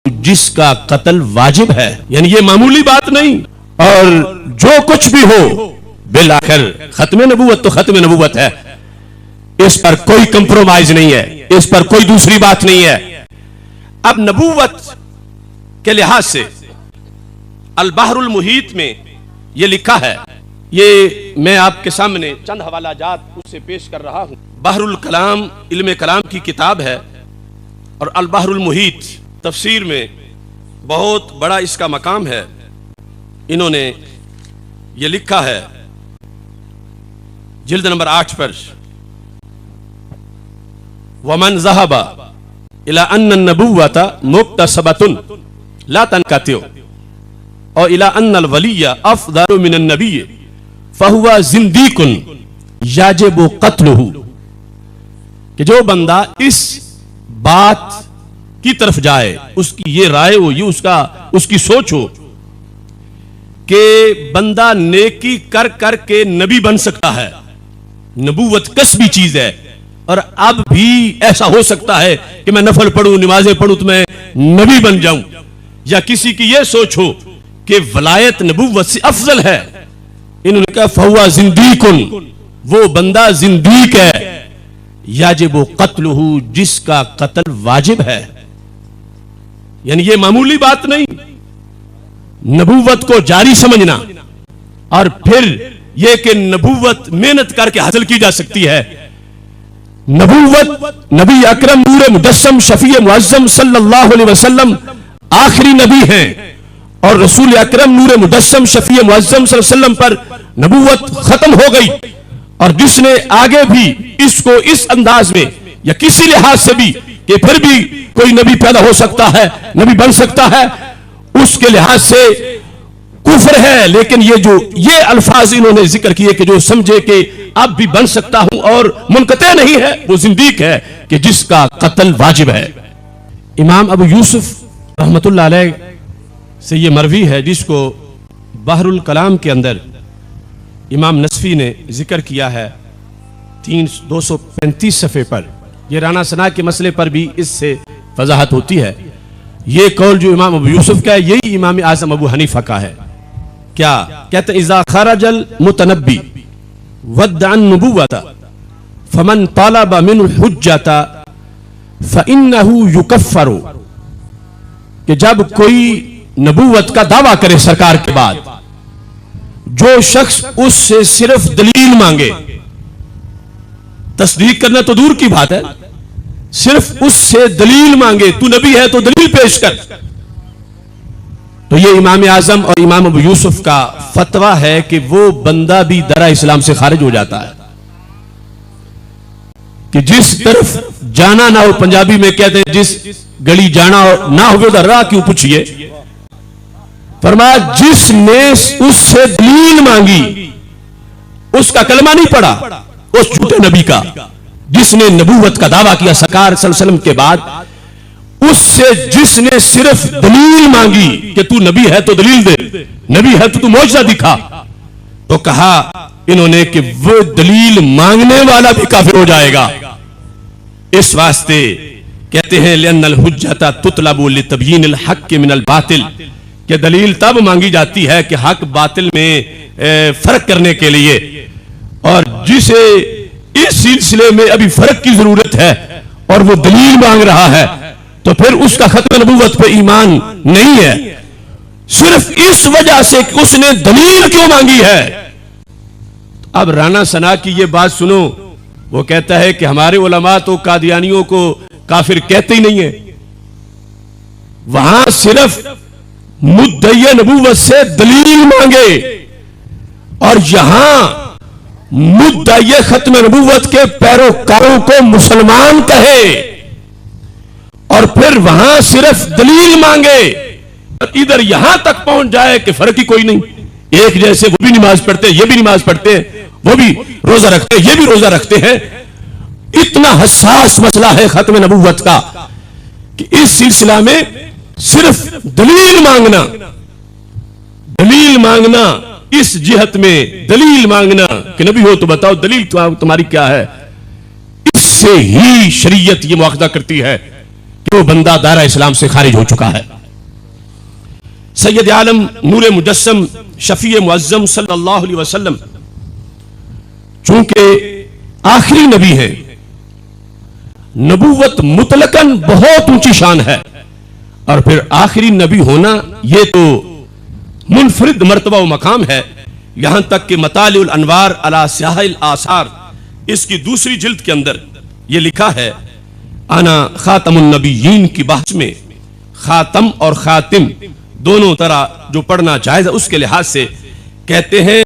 جس کا قتل واجب ہے، یعنی یہ معمولی بات نہیں. اور جو کچھ بھی ہو بالآخر ختم نبوت تو ختم نبوت ہے، اس پر کوئی کمپرومائز نہیں ہے، اس پر کوئی دوسری بات نہیں ہے. اب نبوت کے لحاظ سے البحر المحیط میں یہ لکھا ہے، یہ میں آپ کے سامنے چند حوالہ جات اس سے پیش کر رہا ہوں. بحر الکلام علم کلام کی کتاب ہے، اور البحر المحیط تفسیر میں بہت بڑا اس کا مقام ہے. انہوں نے یہ لکھا ہے جلد نمبر 8 پر، ومن ذهب الى ان النبوة مكتسبة لا تنقطع اور الى ان الولی افضل من النبی فهو زندیق یجب قتلہ، کہ جو بندہ اس بات کی طرف جائے، اس کی یہ رائے ہو، یہ اس کی سوچ ہو کہ بندہ نیکی کر کر کے نبی بن سکتا ہے. نبوت کسبی چیز ہے، اور اب بھی ایسا ہو سکتا ہے کہ میں نفل پڑھوں، نمازیں پڑھوں تو میں نبی بن جاؤں. یا کسی کی یہ سوچ ہو کہ ولایت نبوت سے افضل ہے، انہوں نے کہا فہو زندیق، وہ بندہ زندیق ہے، یجب قتلہ، جس کا قتل واجب ہے. یعنی یہ معمولی بات نہیں، نبوت کو جاری سمجھنا، اور پھر یہ کہ نبوت محنت کر کے حاصل کی جا سکتی ہے. نبوت نبی اکرم نور مجسم شفیع معظم صلی اللہ علیہ وسلم آخری نبی ہیں، اور رسول اکرم نور مجسم شفیع معظم صلی اللہ علیہ وسلم پر نبوت ختم ہو گئی. اور جس نے آگے بھی اس کو اس انداز میں یا کسی لحاظ سے بھی کہ پھر بھی کوئی نبی پیدا ہو سکتا ہے، نبی بن سکتا ہے، اس کے لحاظ سے کفر ہے. لیکن یہ الفاظ انہوں نے ذکر کیے کہ جو سمجھے کہ اب بھی بن سکتا ہوں اور منقطع نہیں ہے، وہ زندیق ہے کہ جس کا قتل واجب ہے. امام ابو یوسف رحمت اللہ علیہ سے یہ مروی ہے، جس کو بحر الکلام کے اندر امام نصفی نے ذکر کیا ہے 235 صفحے پر. یہ رانا ثنا کے مسئلے پر بھی اس سے وضاحت ہوتی ہے. یہ قول جو امام ابو یوسف کا ہے، یہی امام اعظم ابو حنیفہ کا ہے. کیا کہتے ہیں؟ اذا خرج المتنبی ودعا النبوۃ فمن طالب منه الحجۃ فانه یکفر، کہ جب کوئی نبوت کا دعویٰ کرے سرکار کے بعد، جو شخص اس سے صرف دلیل مانگے، تصدیق کرنا تو دور کی بات ہے، صرف اس سے دلیل مانگے، تو نبی ہے تو دلیل پیش کر، تو یہ امام اعظم اور امام ابو یوسف کا فتویٰ ہے کہ وہ بندہ بھی درا اسلام سے خارج ہو جاتا ہے. کہ جس طرف جانا نہ ہو، پنجابی میں کہتے ہیں جس گلی جانا نہ ہو ادھر راہ کیوں پوچھئے. فرمایا جس نے اس سے دلیل مانگی، اس کا کلمہ نہیں پڑا، اس جھوٹے نبی کا جس نے نبوت کا دعویٰ کیا سرکار صلی اللہ علیہ وسلم کے بعد، اس سے جس نے صرف دلیل مانگی کہ تو نبی ہے تو دلیل دے، نبی ہے تو معجزہ دکھا، تو کہا انہوں نے کہ وہ دلیل مانگنے والا بھی کافر ہو جائے گا. اس واسطے کہتے ہیں لأن الحجۃ تطلب لتبیین الحق من الباطل، کہ دلیل تب مانگی جاتی ہے کہ حق باطل میں فرق کرنے کے لیے، اور جسے اس سلسلے میں ابھی فرق کی ضرورت ہے اور وہ دلیل مانگ رہا ہے، تو پھر اس کا ختم نبوت پہ ایمان نہیں ہے، صرف اس وجہ سے کہ اس نے دلیل کیوں مانگی ہے. اب رانا ثنا کی یہ بات سنو، وہ کہتا ہے کہ ہمارے علماء تو قادیانیوں کو کافر کہتے ہی نہیں ہیں، وہاں صرف مدعی نبوت سے دلیل مانگے، اور یہاں مدعی ختم نبوت کے پیروکاروں کو مسلمان کہے، اور پھر وہاں صرف دلیل مانگے، ادھر یہاں تک پہنچ جائے کہ فرق ہی کوئی نہیں، ایک جیسے وہ بھی نماز پڑھتے ہیں، یہ بھی نماز پڑھتے ہیں، وہ بھی روزہ رکھتے ہیں، یہ بھی روزہ رکھتے ہیں. اتنا حساس مسئلہ ہے ختم نبوت کا کہ اس سلسلہ میں صرف دلیل مانگنا اس جہت میں دلیل مانگنا کہ نبی ہو تو بتاؤ دلیل تمہاری کیا ہے، اس سے ہی شریعت یہ مواخذہ کرتی ہے کہ وہ بندہ دائرہ اسلام سے خارج ہو چکا ہے۔ سید عالم نور مجسم شفیع معظم صلی اللہ علیہ وسلم چونکہ آخری نبی ہیں، نبوت مطلقاً بہت اونچی شان ہے، اور پھر آخری نبی ہونا یہ تو منفرد مرتبہ و مقام ہے، یہاں تک کہ مطالع الانوار علی سیاح الآثار اس کی دوسری جلد کے اندر یہ لکھا ہے، انا خاتم النبیین کی بحث میں خاتم اور خاتم دونوں طرح جو پڑھنا جائز ہے اس کے لحاظ سے کہتے ہیں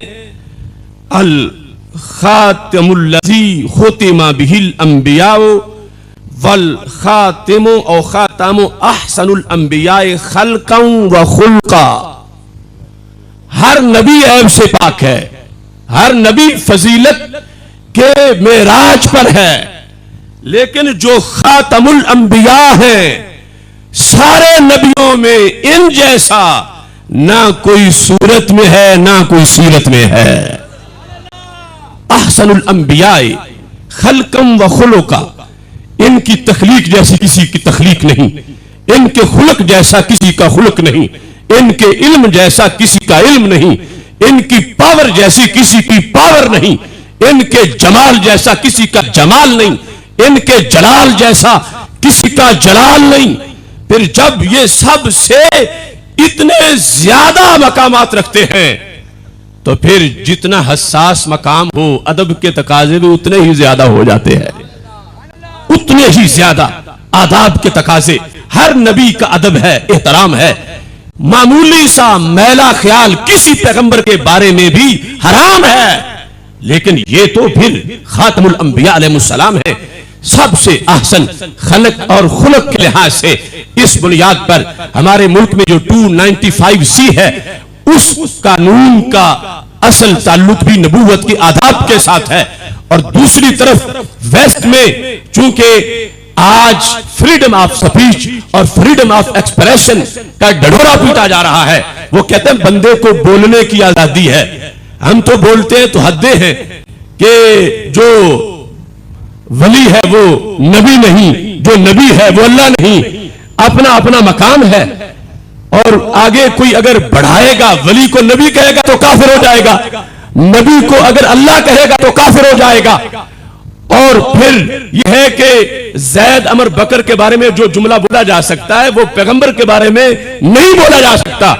الخاتم الذی ختم به الانبیاء والخاتم او خاتم احسن الانبیاء خلقا و خلقا۔ ہر نبی عیب سے پاک ہے، ہر نبی فضیلت کے معراج پر ہے، لیکن جو خاتم الانبیاء ہیں سارے نبیوں میں ان جیسا نہ کوئی صورت میں ہے نہ کوئی سیرت میں ہے۔ احسن الانبیاء خلقم و خلقا، ان کی تخلیق جیسی کسی کی تخلیق نہیں، ان کے خلق جیسا کسی کا خلق نہیں، ان کے علم جیسا کسی کا علم نہیں، ان کی پاور جیسی کسی کی پاور نہیں، ان کے جمال جیسا کسی کا جمال نہیں، ان کے جلال جیسا کسی کا جلال نہیں۔ پھر جب یہ سب سے اتنے زیادہ مقامات رکھتے ہیں تو پھر جتنا حساس مقام ہو ادب کے تقاضے بھی اتنے ہی زیادہ ہو جاتے ہیں، اتنے ہی زیادہ آداب کے تقاضے۔ ہر نبی کا ادب ہے، احترام ہے، معمولی سا میلا خیال کسی پیغمبر کے بارے میں بھی حرام ہے، لیکن یہ تو پھر خاتم الانبیاء علیہ السلام ہے، سب سے احسن خلق اور خلق کے لحاظ سے۔ اس بنیاد پر ہمارے ملک میں جو 295C ہے اس قانون کا اصل تعلق بھی نبوت کے آداب کے ساتھ ہے، اور دوسری طرف ویسٹ میں چونکہ آج فریڈم آف سپیچ اور فریڈم آف ایکسپریشن کا ڈھڈورا پیٹا جا رہا ہے، وہ کہتے ہیں بندے کو بولنے کی آزادی ہے، ہم تو بولتے ہیں تو حدیں ہیں کہ جو ولی ہے وہ نبی نہیں، جو نبی ہے وہ اللہ نہیں، اپنا اپنا مقام ہے، اور آگے کوئی اگر بڑھائے گا ولی کو نبی کہے گا تو کافر ہو جائے گا، نبی کو اگر اللہ کہے گا تو کافر ہو جائے گا۔ اور پھر یہ ہے کہ زید عمر بکر کے بارے میں جو جملہ بولا جا سکتا ہے وہ پیغمبر کے بارے میں نہیں بولا جا سکتا،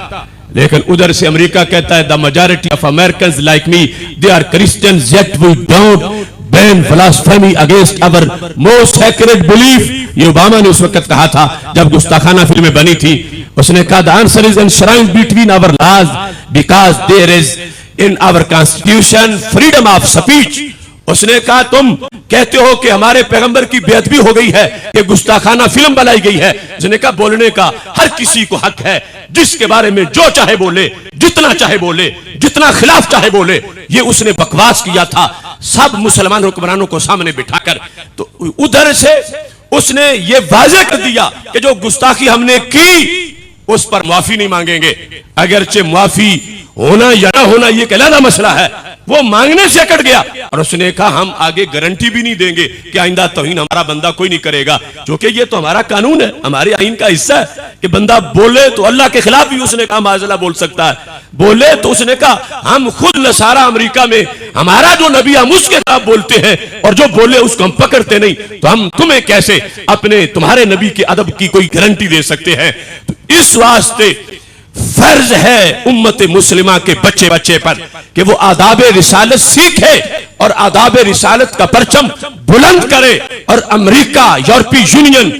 لیکن ادھر سے امریکہ کہتا ہے the majority of Americans like me they are Christians yet we don't ban blasphemy against our most sacred belief۔ یہ اوباما نے اس وقت کہا تھا جب گستاخانہ فلمیں بنی تھی، اس نے کہا the answer is enshrined between our laws because there is in our constitution freedom of speech۔ اس نے کہا تم کہتے ہو کہ ہمارے پیغمبر کی بے ادبی ہو گئی ہے کہ گستاخانہ فلم بنائی گئی ہے، اس نے کہا بولنے کا ہر کسی کو حق ہے، جس کے بارے میں جو چاہے بولے، جتنا چاہے بولے، جتنا خلاف چاہے بولے۔ یہ اس نے بکواس کیا تھا سب مسلمان حکمرانوں کو سامنے بٹھا کر، تو ادھر سے اس نے یہ واضح کر دیا کہ جو گستاخی ہم نے کی اس پر معافی نہیں مانگیں گے، اگرچہ معافی ہونا یا نہ ہونا یہ علیحدہ مسئلہ ہے، وہ مانگنے سے کٹ گیا، اور اس نے کہا ہم آگے گارنٹی بھی نہیں دیں گے کہ آئندہ توہین ہمارا بندہ کوئی نہیں کرے گا، کیونکہ یہ تو ہمارا قانون ہے، ہمارے آئین کا حصہ ہے کہ بندہ بولے تو اللہ کے خلاف بھی اس نے کہا معاذاللہ بول سکتا ہے، بولے تو اس نے کہا ہم خود نصارہ امریکہ میں ہمارا جو نبی ہم اس کے خلاف بولتے ہیں، اور جو بولے اس کو ہم پکڑتے نہیں، تو ہم تمہیں کیسے اپنے تمہارے نبی کے ادب کی کوئی گارنٹی دے سکتے ہیں۔ تو اس واسطے فرض ہے امت مسلمہ کے بچے بچے پر کہ وہ آداب رسالت سیکھے اور آداب رسالت کا پرچم بلند کرے، اور امریکہ، یورپی یونین،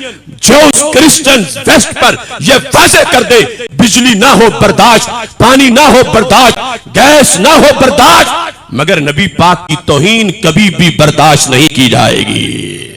جوز، کرسچنز ویسٹ پر یہ واضح کر دے بجلی نہ ہو برداشت، پانی نہ ہو برداشت، گیس نہ ہو برداشت، مگر نبی پاک کی توہین کبھی بھی برداشت نہیں کی جائے گی۔